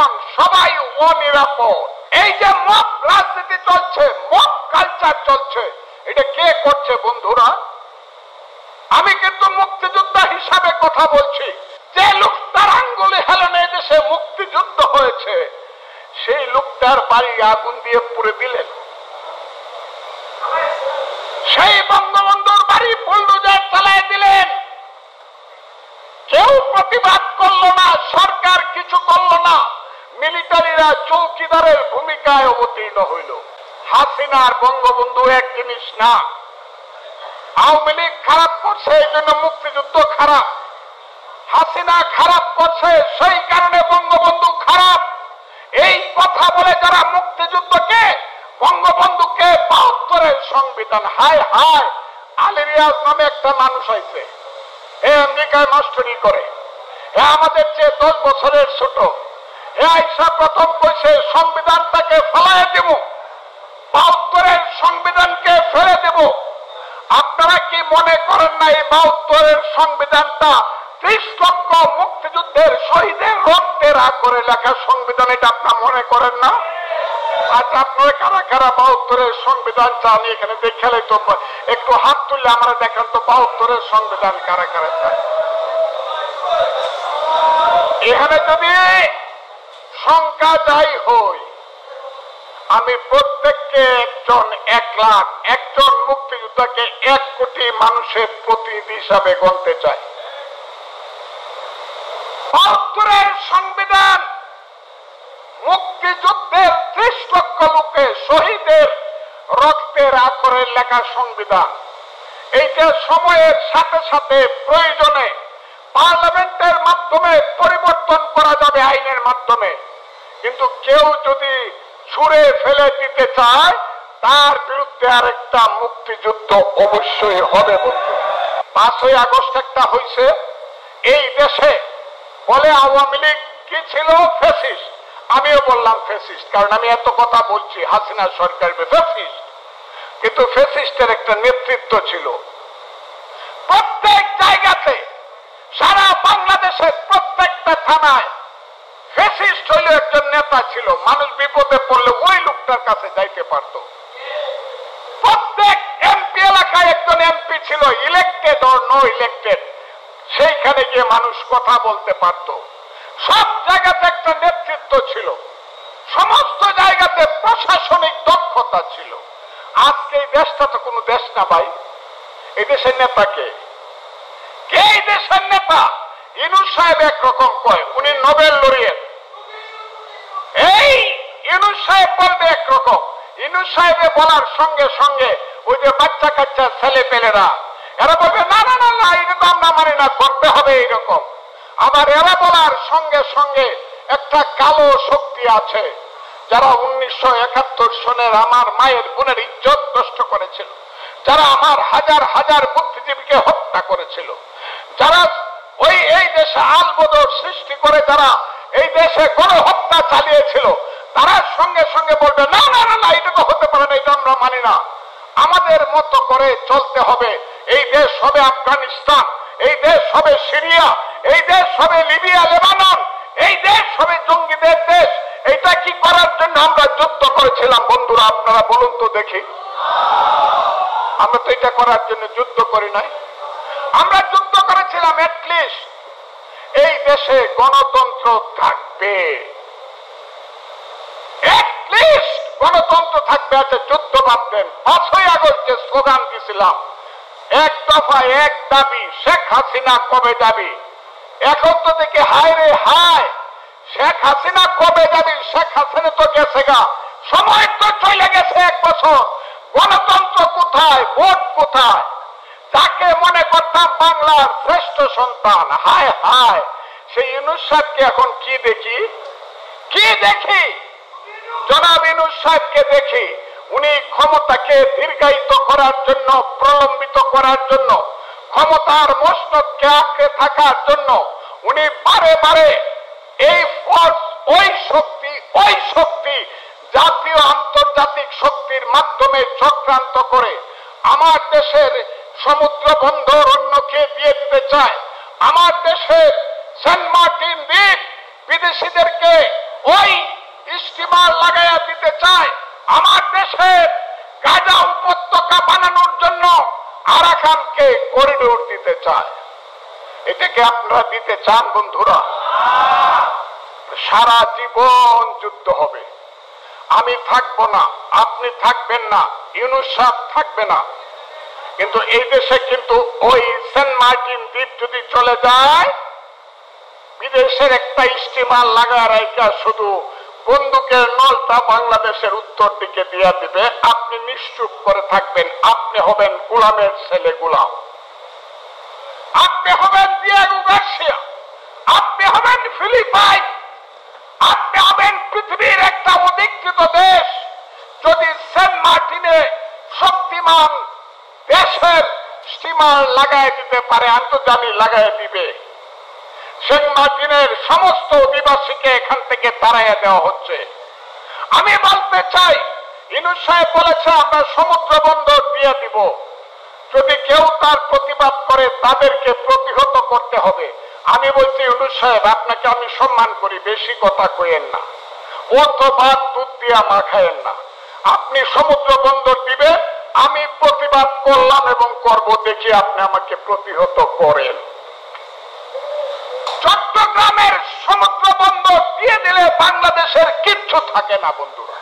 এখন সবাই অনিরাপদ। এই যে মব রাজনীতি চলছে, মব কালচার চলছে, এটা কে করছে বন্ধুরা? আমি কিন্তু মুক্তিযোদ্ধা হিসাবে কথা বলছি। যে লোকটার আঙ্গুলে হেলনে দেশে মুক্তিযুদ্ধ হয়েছে, সেই লোকটার বাড়ি আগুন দিয়ে পুড়ে দিলেন। সেই বঙ্গবন্ধুর বাড়ি বুলডোজার চালায় দিলেন। কেউ প্রতিবাদ করলো না, সরকার কিছু করলো না, মিলিটারিরা চৌকিদারের ভূমিকায় অবতীর্ণ হইল। হাসিনার বঙ্গবন্ধু এক জিনিস না। আওয়ামী লীগ খারাপ করছে, এই জন্য মুক্তিযুদ্ধ খারাপ। হাসিনা খারাপ করছে, সেই কারণে বঙ্গবন্ধু খারাপ। এই কথা বলে যারা মুক্তিযুদ্ধকে, বঙ্গবন্ধুকে ৭২-এর সংবিধান, হায় হায়, আলী রিয়াজ নামে একটা মানুষ হয়েছে, এ আমেরিকায় মাস্টারি করে, এ আমাদের চেয়ে 10 বছরের ছোট, এ আইসা প্রথম কইছে সংবিধানটাকে ফেলায় দেব, ৭২-এর সংবিধানকে ফেলে দেব। আপনারা কি মনে করেন না এই ৭২-এর সংবিধানটা ৩০ লক্ষ মুক্তিযুদ্ধের শহীদের রক্তের করে লেখা সংবিধান? এটা আপনারা মনে করেন না? আচ্ছা, আপনারা কারা কারা ৭২-এর সংবিধান চান এখানে দেখালে তো একটু হাত তুললে আমরা দেখেন তো ৭২-এর সংবিধান কারা কারা চান। এখানে যদি সংখ্যা যাই হই, আমি প্রত্যেককে একজন ১ লাখ, একজন মুক্তিযোদ্ধাকে ১ কোটি মানুষের প্রতিনিধি হিসাবে গণতে চাই। ৭২-এর সংবিধান মুক্তিযুদ্ধের ৩০ লক্ষ লোকের শহীদের রক্তের আখরে লেখা সংবিধান। এইটা সময়ের সাথে সাথে প্রয়োজনে পার্লামেন্টের মাধ্যমে পরিবর্তন করা যাবে, আইনের মাধ্যমে। কিন্তু কেউ যদি ছুঁড়ে ফেলে দিতে চায়, তার বিরুদ্ধে আরেকটা মুক্তিযুদ্ধ অবশ্যই হবে। বন্ধু, ৫ই আগস্ট একটা হয়েছে এই দেশে, বলে আওয়ামী লীগ কি ছিল? ফ্যাসিস্ট। আমিও বললাম ফ্যাসিস্ট, কারণ আমি এত কথা বলছি হাসিনা সরকার ফ্যাসিস্ট, কিন্তু ফ্যাসিস্টের একটা নেতৃত্ব ছিল। প্রত্যেক জায়গাতে, সারা বাংলাদেশের প্রত্যেকটা থানায় ফ্যাসিস্ট হইলে একজন নেতা ছিল। মানুষ বিপদে পড়লে ওই লোকটার কাছে যাইতে পারত। প্রত্যেক এমপি এলাকায় একজন এমপি ছিল, ইলেক্টেড অর নো ইলেক্টেড, সেইখানে গিয়ে মানুষ কথা বলতে পারত। সব জায়গাতে একটা নেতৃত্ব ছিল, সমস্ত জায়গাতে প্রশাসনিক দক্ষতা ছিল। আজকে এই দেশটা তো কোনো দেশ না ভাই। এই দেশের নেতাকে কে? এই দেশের নেতা ইউনূস সাহেব একরকম কয়, উনি নোবেল লরিয়েট। এই ইউনূস সাহেব বলবে একরকম। ইউনূস সাহেবে বলার সঙ্গে সঙ্গে ওই যে বাচ্চা কাচ্চা ছেলে পেলেরা, এরা বলবে না না না না, এটা তো আমরা মানি না, করতে হবে এইরকম। আবার এরা বলার সঙ্গে সঙ্গে একটা কালো শক্তি আছে, যারা 1971 সনের আমার মায়ের বোনের ইজ্জত নষ্ট করেছিল, যারা আমার হাজার হাজার বুদ্ধিজীবীকে হত্যা করেছিল, যারা ওই এই দেশে আলবদর সৃষ্টি করে যারা এই দেশে গণহত্যা চালিয়েছিল, তারা সঙ্গে সঙ্গে বলবে না না না না, এটা তো হতে পারে না, এটা আমরা মানি না। আমাদের মতো করে চলতে হবে। এই দেশ হবে আফগানিস্তান, এই দেশ হবে সিরিয়া, এই দেশ হবে লিবিয়া, লেবানন, এই দেশ হবে জঙ্গিদের দেশ। এটা কি করার জন্য আমরা যুদ্ধ করেছিলাম বন্ধুরা? আপনারা বলুন তো দেখি। আমরা তো এটা করার জন্য যুদ্ধ করি নাই। আমরা যুদ্ধ করেছিলাম অ্যাটলিস্ট এই দেশে গণতন্ত্র থাকবে, অ্যাটলিস্ট গণতন্ত্র থাকবে। আচ্ছা, যুদ্ধ ভাবতেন ৫ই আগস্ট যে স্লোগান দিয়েছিলাম, ১ দফা ১ দাবি, শেখ হাসিনা কবে যাবি? এখন তো দেখি হায় রে হায়, শেখ হাসিনা কবে যাবি? শেখ হাসিনা তো গেছে গা, সময় তো চলে গেছে ১ বছর। গণতন্ত্র কোথায়? ভোট কোথায়? যাকে মনে করতাম বাংলার শ্রেষ্ঠ সন্তান, হায় হায়, সেই ইউনূস সাহেবকে এখন কি দেখি? কি দেখি? জনাব ইউনূস সাহেবকে দেখি উনি ক্ষমতাকে দীর্ঘায়িত করার জন্য, প্রলম্বিত করার জন্য, ক্ষমতার মসনদকে আঁকড়ে থাকার জন্য উনি বারে বারে এই ফোর্স, ওই শক্তি জাতীয় আন্তর্জাতিক শক্তির মাধ্যমে চক্রান্ত করে আমার দেশের সমুদ্র বন্দর অন্যকে দিয়ে দিতে চায়। আমার দেশের সেন্ট মার্টিন দ্বীপ বিদেশিদেরকে ওই স্টিমার লাগাইয়া দিতে চায় আমার দেশের গাজা উপত্যকা বানানোর জন্য আরাকানকে করিডোর দিতে চায়। এটাকে আপনারা দিতে চান বন্ধুরা? সারা জীবন যুদ্ধ হবে। আমি থাকবো না, আপনি থাকবেন না, ইউনূস সাহেব থাকবে না, কিন্তু এই দেশে কিন্তু ওই সেন্ট মার্টিন দ্বীপ যদি চলে যায়, বিদেশের একটা স্টিমার লাগায় রাইকা শুধু বন্দুকের নলটা বাংলাদেশের উত্তর দিকে দিয়ে দিবে। আপনি নিশ্চুপ করে থাকবেন, আপনি হবেন গোলামের ছেলে গোলাম, আপনি হবেন ডিয়েগো গার্সিয়া, আপনি হবেন ফিলিপাইন, আপনি হবেন পৃথিবীর একটা অধিকৃত দেশ। যদি সেন্ট মার্টিনে শক্তিমান দেশের স্টিমার লাগাই দিতে পারে, আন্তর্জাতিক লাগাই দিবে, সেন্ট মার্টিনের সমস্ত অধিবাসীকে এখান থেকে তাড়াইয়া দেওয়া হচ্ছে। আমি বলতে চাই, ইউনূস সাহেব বলেছে আমরা সমুদ্র বন্দর দিয়ে দিব, যদি কেউ তার প্রতিবাদ করে তাদেরকে প্রতিহত করতে হবে। আমি বলছি ইউনূস সাহেব, আপনাকে আমি সম্মান করি, বেশি কথা কইেন না, অথবা দুধ দিয়া মাখায়েন না। আপনি সমুদ্র বন্দর দিবেন, আমি প্রতিবাদ করলাম এবং করব, দেখি আপনি আমাকে প্রতিহত করেন। চট্টগ্রামের সমুদ্র বন্দর দিয়ে দিলে বাংলাদেশের কিচ্ছু থাকে না বন্ধুরা।